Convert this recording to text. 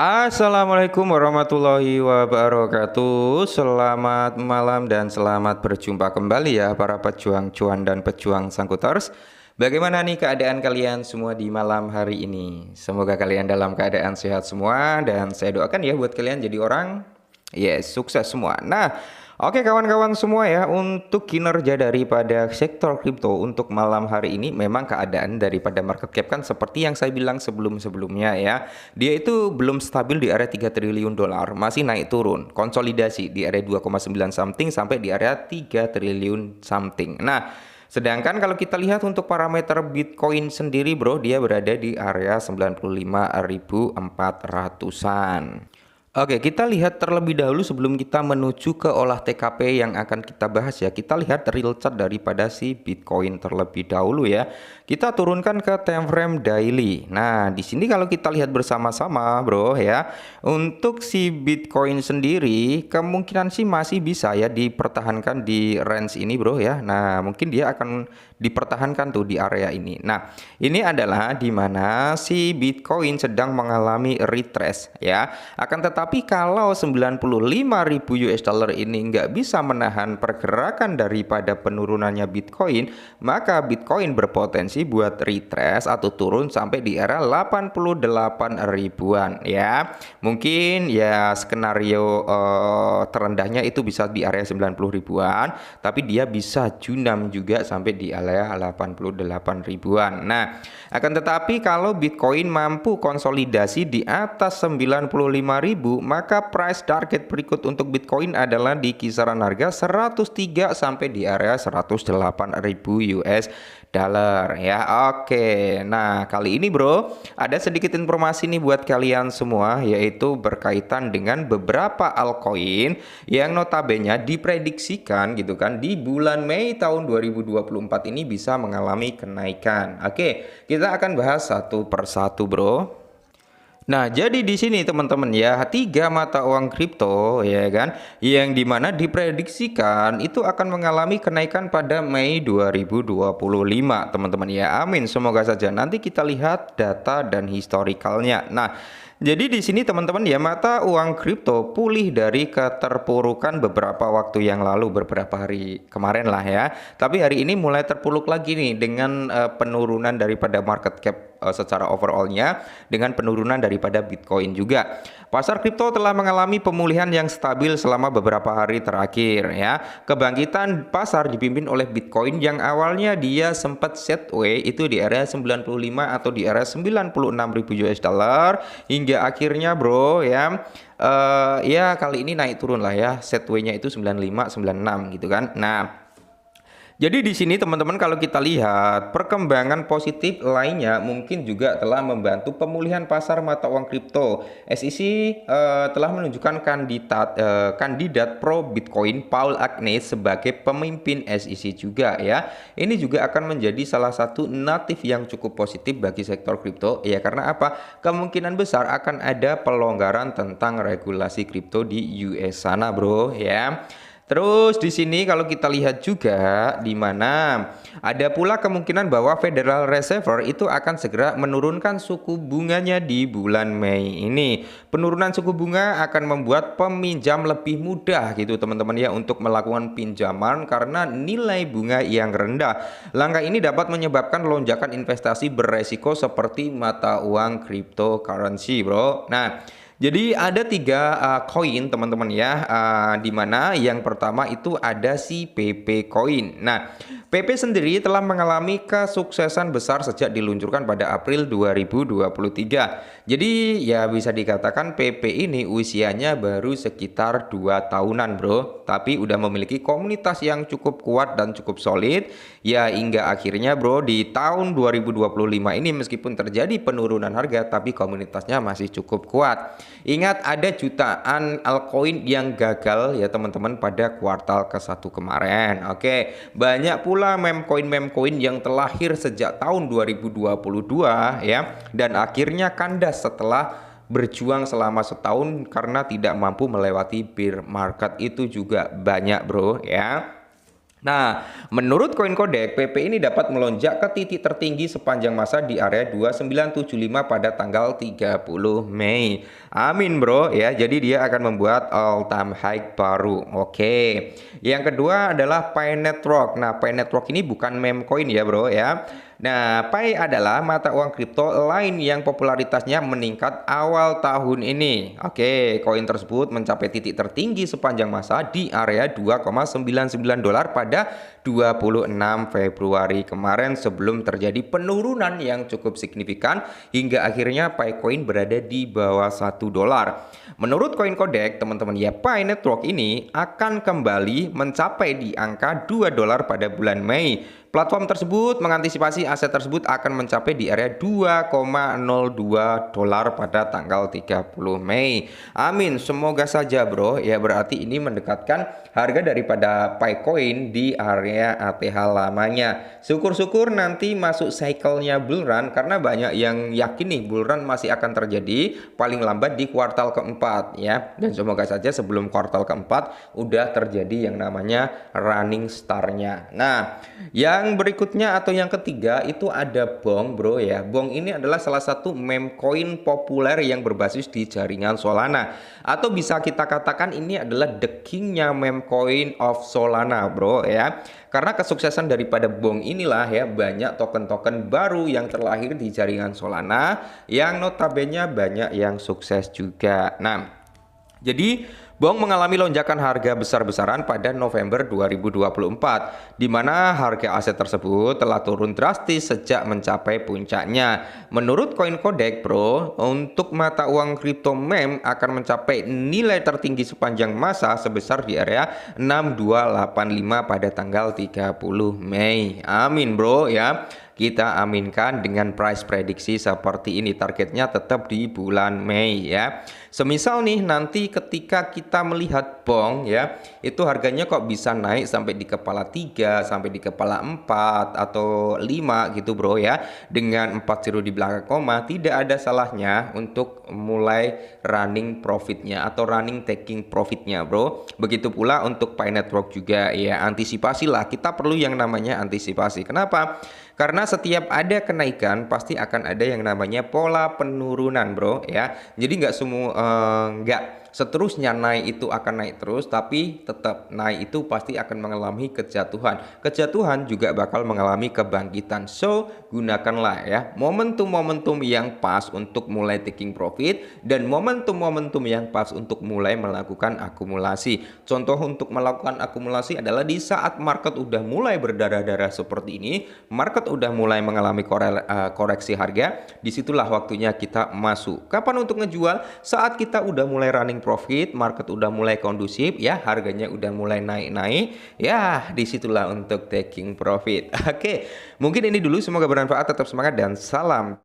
Assalamualaikum warahmatullahi wabarakatuh. Selamat malam dan selamat berjumpa kembali ya para pejuang cuan dan pejuang sangkuters. Bagaimana nih keadaan kalian semua di malam hari ini? Semoga kalian dalam keadaan sehat semua dan saya doakan ya buat kalian jadi orang sukses semua. Nah, oke kawan-kawan semua ya, untuk kinerja daripada sektor kripto untuk malam hari ini memang keadaan daripada market cap kan seperti yang saya bilang sebelum-sebelumnya ya. Dia itu belum stabil di area 3 triliun dolar, masih naik turun, konsolidasi di area 2,9 something sampai di area 3 triliun something. Nah, sedangkan kalau kita lihat untuk parameter Bitcoin sendiri bro, dia berada di area 95.400-an. Oke, kita lihat terlebih dahulu sebelum kita menuju ke olah TKP yang akan kita bahas ya. Kita lihat real chart daripada si Bitcoin terlebih dahulu ya. Kita turunkan ke time frame daily. Nah, di sini kalau kita lihat bersama-sama, bro ya, untuk si Bitcoin sendiri kemungkinan sih masih bisa ya dipertahankan di range ini, bro ya. Nah, mungkin dia akan dipertahankan tuh di area ini. Nah, ini adalah di mana si Bitcoin sedang mengalami retrace ya. Akan tetapi kalau 95.000 US dollar ini nggak bisa menahan pergerakan daripada penurunannya Bitcoin, maka Bitcoin berpotensi buat retrace atau turun sampai di area 88 ribuan ya. Mungkin ya skenario terendahnya itu bisa di area 90 ribuan, tapi dia bisa junam juga sampai di area 88 ribuan. Nah, akan tetapi kalau Bitcoin mampu konsolidasi di atas 95.000, maka price target berikut untuk Bitcoin adalah di kisaran harga 103 sampai di area 108.000 US dollar ya. Oke, nah kali ini bro ada sedikit informasi nih buat kalian semua, yaitu berkaitan dengan beberapa altcoin yang notabene diprediksikan gitu kan di bulan Mei tahun 2024 ini bisa mengalami kenaikan. Oke, kita akan bahas satu persatu bro. Nah, jadi di sini teman-teman ya, tiga mata uang kripto ya kan, yang dimana diprediksikan itu akan mengalami kenaikan pada Mei 2025 teman-teman ya. Amin, semoga saja. Nanti kita lihat data dan historikalnya. Nah, jadi di sini teman-teman ya, mata uang kripto pulih dari keterpurukan beberapa waktu yang lalu, beberapa hari kemarin lah ya. Tapi hari ini mulai terpuruk lagi nih dengan penurunan daripada market cap secara overallnya, dengan penurunan daripada Bitcoin juga. Pasar kripto telah mengalami pemulihan yang stabil selama beberapa hari terakhir ya. Kebangkitan pasar dipimpin oleh Bitcoin yang awalnya dia sempat sideways itu di area 95 atau di area 96.000 US dollar hingga akhirnya bro ya ya kali ini naik turun lah ya, sideways-nya itu 95 96 gitu kan. Nah, jadi di sini teman-teman kalau kita lihat perkembangan positif lainnya mungkin juga telah membantu pemulihan pasar mata uang kripto. SEC telah menunjukkan kandidat pro Bitcoin Paul Agnes sebagai pemimpin SEC juga ya. Ini juga akan menjadi salah satu natif yang cukup positif bagi sektor kripto ya, karena apa? Kemungkinan besar akan ada pelonggaran tentang regulasi kripto di US sana, bro ya. Terus di sini kalau kita lihat juga di mana ada pula kemungkinan bahwa Federal Reserve itu akan segera menurunkan suku bunganya di bulan Mei ini. Penurunan suku bunga akan membuat peminjam lebih mudah gitu teman-teman ya untuk melakukan pinjaman karena nilai bunga yang rendah. Langkah ini dapat menyebabkan lonjakan investasi beresiko seperti mata uang cryptocurrency, bro. Nah, jadi ada tiga koin teman-teman ya, di mana yang pertama itu ada si PP Coin. Nah, PP sendiri telah mengalami kesuksesan besar sejak diluncurkan pada April 2023. Jadi ya bisa dikatakan PP ini usianya baru sekitar 2 tahunan bro, tapi udah memiliki komunitas yang cukup kuat dan cukup solid. Ya hingga akhirnya bro di tahun 2025 ini meskipun terjadi penurunan harga, tapi komunitasnya masih cukup kuat. Ingat ada jutaan altcoin yang gagal ya teman-teman pada kuartal ke-1 kemarin. Oke, banyak pula meme coin yang terlahir sejak tahun 2022 ya, dan akhirnya kandas setelah berjuang selama setahun karena tidak mampu melewati bear market. Itu juga banyak bro ya. Nah, menurut koin Kodak, PP ini dapat melonjak ke titik tertinggi sepanjang masa di area 2975 pada tanggal 30 Mei. Amin, bro ya. Jadi dia akan membuat all time high baru. Oke. Yang kedua adalah Pi Network. Nah, Pi Network ini bukan meme coin ya, bro ya. Nah, Pi adalah mata uang kripto lain yang popularitasnya meningkat awal tahun ini. Oke, koin tersebut mencapai titik tertinggi sepanjang masa di area 2,99 dolar pada 26 Februari kemarin sebelum terjadi penurunan yang cukup signifikan hingga akhirnya Pi Coin berada di bawah 1 dolar. Menurut koin Kodak, teman-teman ya, Pi Network ini akan kembali mencapai di angka 2 dolar pada bulan Mei. Platform tersebut mengantisipasi aset tersebut akan mencapai di area 2,02 dolar pada tanggal 30 Mei. Amin, semoga saja, bro. Ya, berarti ini mendekatkan harga daripada Pi Coin di area ATH lamanya. Syukur-syukur nanti masuk cycle-nya bull run, karena banyak yang yakin nih bull run masih akan terjadi paling lambat di kuartal keempat ya. Dan semoga saja sebelum kuartal keempat udah terjadi yang namanya running star-nya. Nah, yang berikutnya atau yang ketiga itu ada Bong, bro ya. Bong ini adalah salah satu meme coin populer yang berbasis di jaringan Solana, atau bisa kita katakan ini adalah the king-nya meme coin of Solana, bro ya. Karena kesuksesan daripada Bong inilah ya, banyak token-token baru yang terlahir di jaringan Solana yang notabene banyak yang sukses juga. Nah, jadi Bong mengalami lonjakan harga besar-besaran pada November 2024, di mana harga aset tersebut telah turun drastis sejak mencapai puncaknya. Menurut koin Kodak, bro, untuk mata uang kripto meme akan mencapai nilai tertinggi sepanjang masa sebesar di area 6285 pada tanggal 30 Mei. Amin, bro ya. Kita aminkan dengan price prediksi seperti ini, targetnya tetap di bulan Mei ya. Semisal nih nanti ketika kita melihat Bong ya, itu harganya kok bisa naik sampai di kepala 3, sampai di kepala 4 atau 5 gitu, bro ya. Dengan 40 di belakang koma, tidak ada salahnya untuk mulai running profitnya atau running taking profitnya, bro. Begitu pula untuk Pi Network juga ya, antisipasilah, kita perlu yang namanya antisipasi. Kenapa? Karena setiap ada kenaikan pasti akan ada yang namanya pola penurunan, bro ya. Jadi nggak semua nggak seterusnya naik itu akan naik terus, tapi tetap naik itu pasti akan mengalami kejatuhan. Kejatuhan juga bakal mengalami kebangkitan. So, gunakanlah ya momentum-momentum yang pas untuk mulai taking profit dan momentum-momentum yang pas untuk mulai melakukan akumulasi. Contoh untuk melakukan akumulasi adalah di saat market udah mulai berdarah-darah seperti ini, market udah mulai mengalami koreksi harga, disitulah waktunya kita masuk. Kapan untuk ngejual? Saat kita udah mulai running profit, market udah mulai kondusif ya, harganya udah mulai naik-naik ya, disitulah untuk taking profit. Oke, mungkin ini dulu, semoga bermanfaat, tetap semangat dan salam